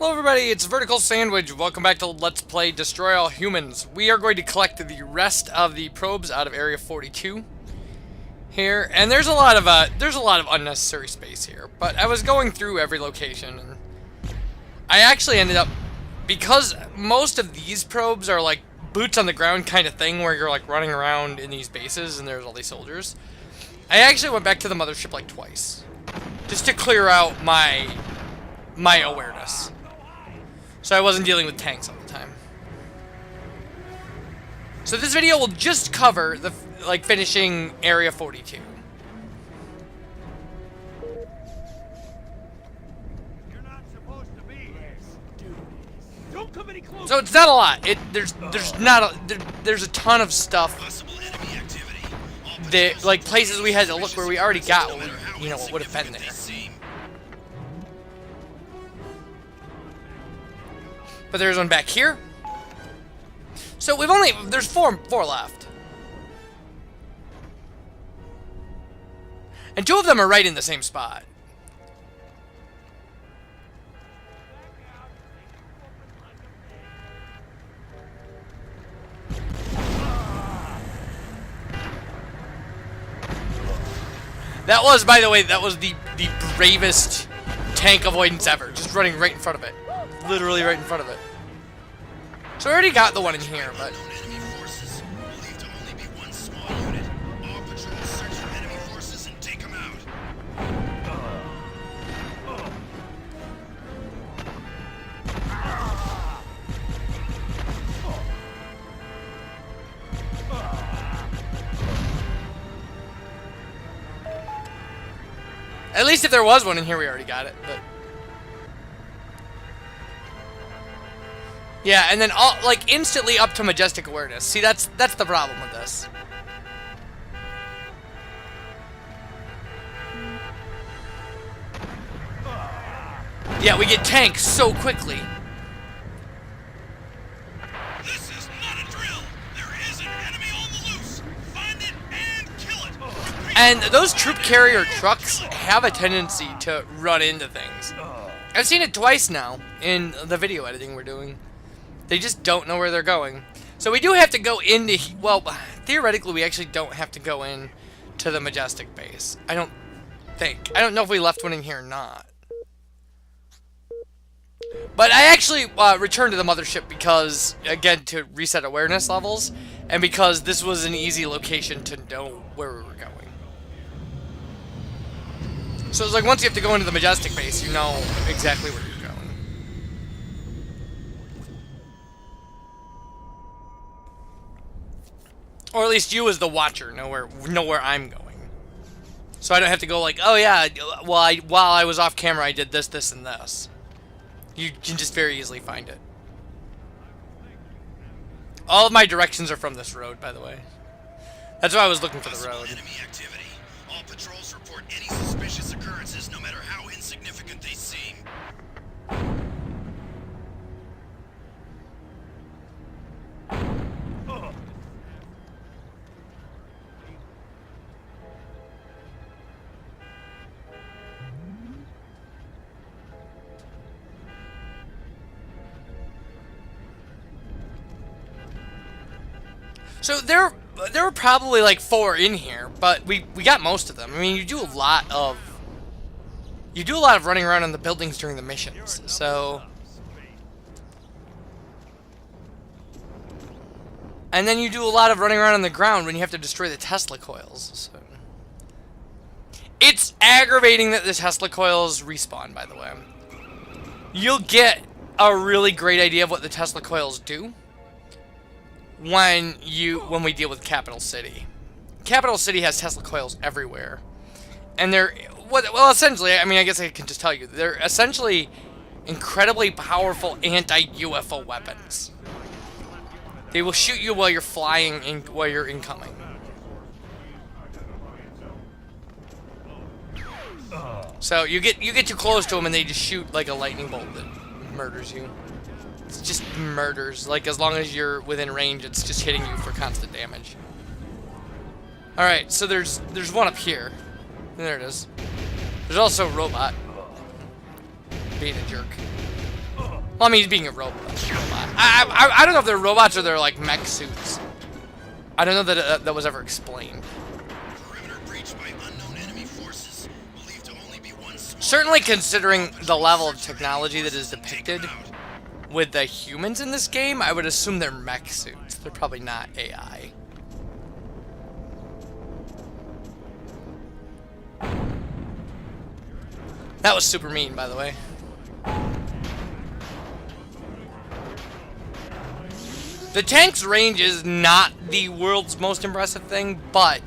Hello everybody, it's VerticalSandwich. Welcome back to Let's Play Destroy All Humans. We are going to collect the rest of the probes out of Area 42 here, and there's a lot of unnecessary space here. But I was going through every location, and I actually ended up, because most of these probes are like boots on the ground kind of thing, where you're like running around in these bases and there's all these soldiers. I actually went back to the mothership like twice, just to clear out my awareness. So I wasn't dealing with tanks all the time. So this video will just cover the finishing Area 42. You're not supposed to be here. Don't come any closer. So it's not a lot. There's a ton of stuff that, like, places we had to look where we already got what what would have been there. But there's one back here. So there's four left. And two of them are right in the same spot. That was, by the way, the bravest tank avoidance ever. Just running right in front of it. Literally right in front of it. So I already got the one in here, but at least if there was one in here, we already got it. But yeah, and then instantly up to majestic awareness. See, that's the problem with this. Yeah, we get tanked so quickly. This is not a drill. There is an enemy on the loose. Find it and kill it. And those troop carrier trucks have a tendency to run into things. I've seen it twice now in the video editing we're doing. They just don't know where they're going. So we do have to go into, well, theoretically we actually don't have to go in to the majestic base. I don't know if we left one in here or not. But I actually returned to the mothership because, again, to reset awareness levels, and because this was an easy location to know where we were going. So it's like once you have to go into the majestic base, you know exactly where you're going. Or at least you as the watcher know where I'm going. So I don't have to go like, oh yeah, well while I was off camera I did this, this, and this. You can just very easily find it. All of my directions are from this road, by the way. That's why I was looking for the road. Enemy activity. All patrols report any suspicious occurrences, no matter how insignificant they seem. So there were probably like 4 in here, but we got most of them. I mean, you do a lot of running around in the buildings during the missions. So, and then you do a lot of running around on the ground when you have to destroy the Tesla coils. So it's aggravating that the Tesla coils respawn, by the way. You'll get a really great idea of what the Tesla coils do when we deal with Capital City. Capital City has Tesla coils everywhere. And they're, well, essentially, I mean, I guess I can just tell you, they're essentially incredibly powerful anti-UFO weapons. They will shoot you while you're flying, while you're incoming. So you get too close to them and they just shoot like a lightning bolt that murders you. It's just murders. Like, as long as you're within range, it's just hitting you for constant damage. Alright, so there's one up here. There it is. There's also a robot. Being a jerk. Well, I mean, he's being a robot. I don't know if they're robots or they're like mech suits. I don't know that that was ever explained. Perimeter breached by unknown enemy forces. Believed to only be one small. Certainly considering the level of technology that is depicted with the humans in this game, I would assume they're mech suits. They're probably not AI. That was super mean, by the way. The tank's range is not the world's most impressive thing, but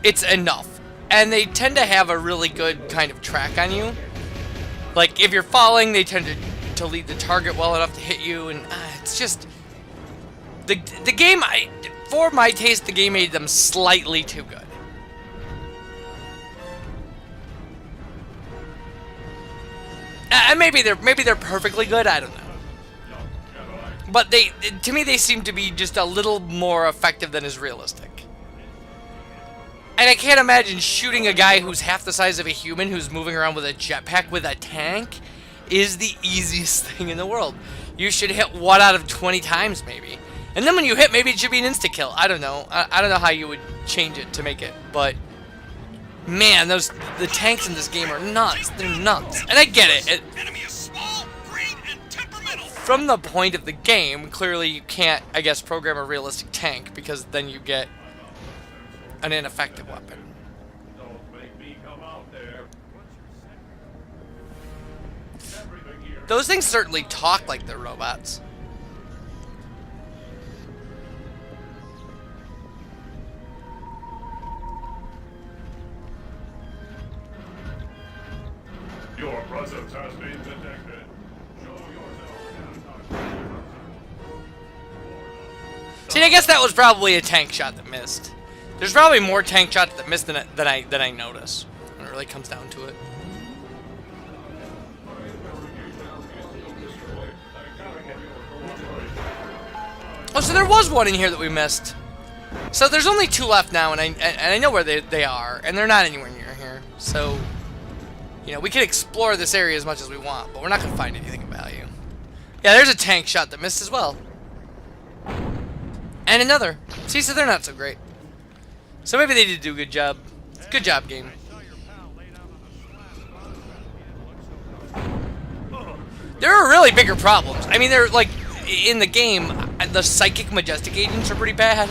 it's enough. And they tend to have a really good kind of track on you. Like, if you're falling, they tend to lead the target well enough to hit you, and it's just... The game, for my taste, the game made them slightly too good. And maybe they're perfectly good, I don't know. But to me, they seem to be just a little more effective than is realistic. And I can't imagine shooting a guy who's half the size of a human who's moving around with a jetpack with a tank is the easiest thing in the world. You should hit 1 out of 20 times, maybe. And then when you hit, maybe it should be an insta-kill. I don't know. I don't know how you would change it to make it, but... Man, the tanks in this game are nuts. They're nuts. And I get it. Enemy is small, green, and temperamental. From the point of the game, clearly you can't, I guess, program a realistic tank because then you get an ineffective weapon. Those things certainly talk like they're robots. Your presence has been detected. Show yourself. See, I guess that was probably a tank shot that missed. There's probably more tank shots that missed than I notice when it really comes down to it. Oh, so there was one in here that we missed. So there's only 2 left now, and I know where they are, and they're not anywhere near here. So, you know, we can explore this area as much as we want, but we're not going to find anything of value. Yeah, there's a tank shot that missed as well. And another. See, so they're not so great. So maybe they did do a good job. Good job, game. There are really bigger problems. I mean, they're like, in the game, the psychic majestic agents are pretty bad.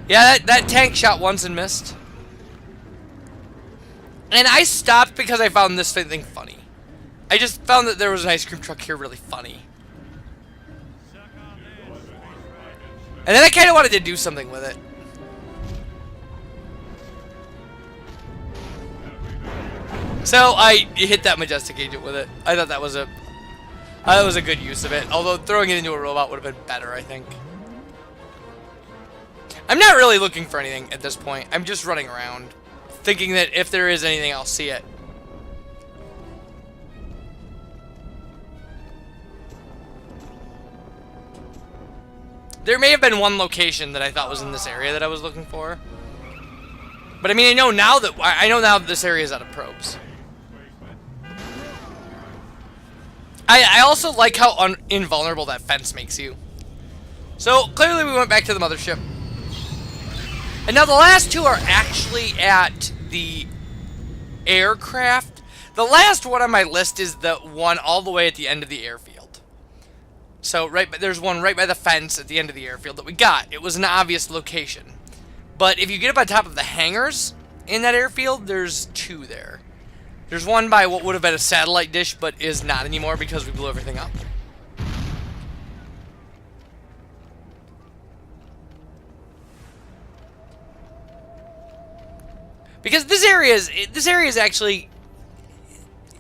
Yeah, that tank shot once and missed. And I stopped because I found this thing funny. I just found that there was an ice cream truck here really funny. And then I kind of wanted to do something with it. So I hit that majestic agent with it. I thought that was a good use of it. Although throwing it into a robot would have been better, I think. I'm not really looking for anything at this point. I'm just running around, thinking that if there is anything, I'll see it. There may have been one location that I thought was in this area that I was looking for. But I mean, I know now that this area is out of probes. I also like how invulnerable that fence makes you. So clearly we went back to the mothership. And now the last 2 are actually at the aircraft. The last one on my list is the one all the way at the end of the airfield. So there's one right by the fence at the end of the airfield that we got. It was an obvious location. But if you get up on top of the hangars in that airfield, there's 2 there. There's one by what would have been a satellite dish, but is not anymore because we blew everything up. Because this area is actually,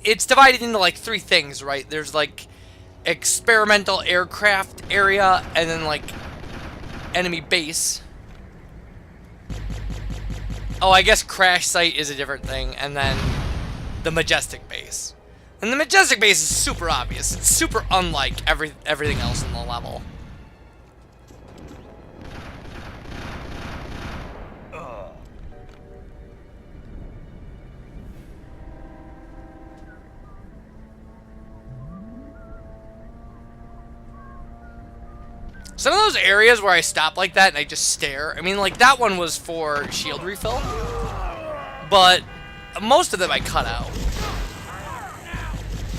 it's divided into like 3 things, right? There's like experimental aircraft area, and then like enemy base. Oh, I guess crash site is a different thing, and then the majestic base. And the majestic base is super obvious. It's super unlike everything else in the level. Some of those areas where I stop like that and I just stare, I mean, like, that one was for shield refill, but most of them I cut out.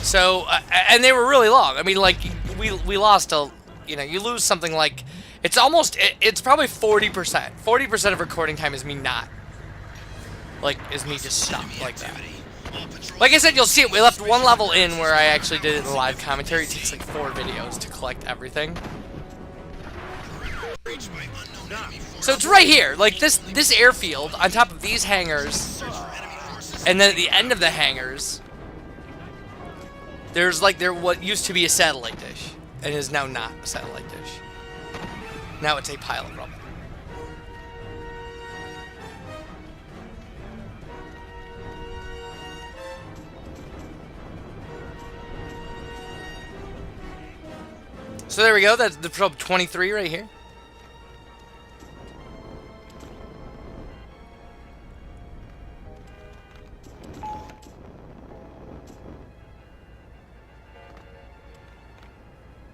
So, and they were really long. I mean, like, we lost a, you know, you lose something like, it's almost, it's probably 40%. 40% of recording time is me not, like, is me just stopped like that. Like I said, you'll see it. We left one level in where I actually did it in the live commentary. It takes like 4 videos to collect everything. So it's right here, like this airfield on top of these hangars, and then at the end of the hangars, there's like what used to be a satellite dish, and is now not a satellite dish. Now it's a pile of rubble. So there we go, that's the probe 23 right here.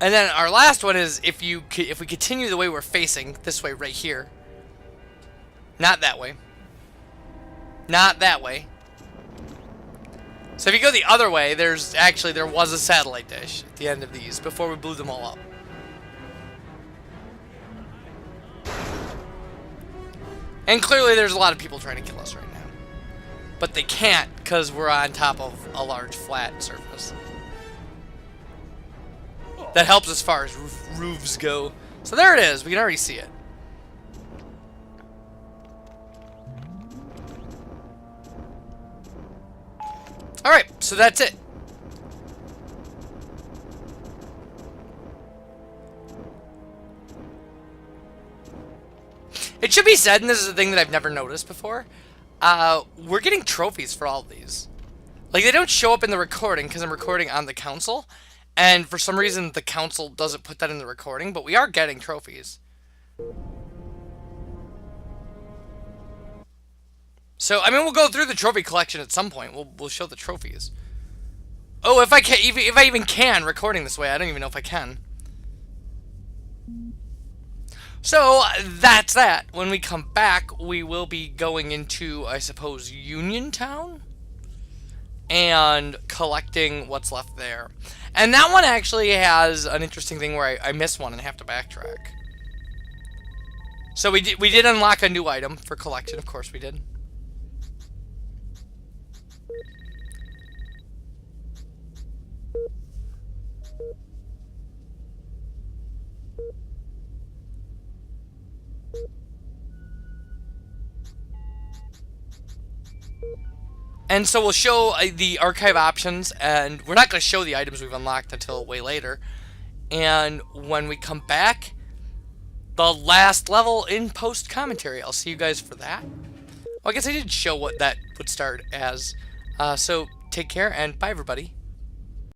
And then our last one is if we continue the way we're facing, this way right here. Not that way. Not that way. So if you go the other way, there was a satellite dish at the end of these before we blew them all up. And clearly there's a lot of people trying to kill us right now. But they can't because we're on top of a large flat surface. That helps as far as roofs go. So there it is. We can already see it. Alright, so that's it. It should be said, and this is a thing that I've never noticed before, we're getting trophies for all of these. Like, they don't show up in the recording because I'm recording on the council, and for some reason the council doesn't put that in the recording, but we are getting trophies. So, I mean, we'll go through the trophy collection at some point. We'll show the trophies. Oh, if I even can, recording this way, I don't even know if I can. So, that's that. When we come back, we will be going into, I suppose, Uniontown? And collecting what's left there. And that one actually has an interesting thing where I miss one and have to backtrack. So we did unlock a new item for collection, of course we did. And so we'll show the archive options, and we're not going to show the items we've unlocked until way later. And when we come back, the last level in post-commentary. I'll see you guys for that. Well, I guess I did show what that would start as. So take care, and bye, everybody.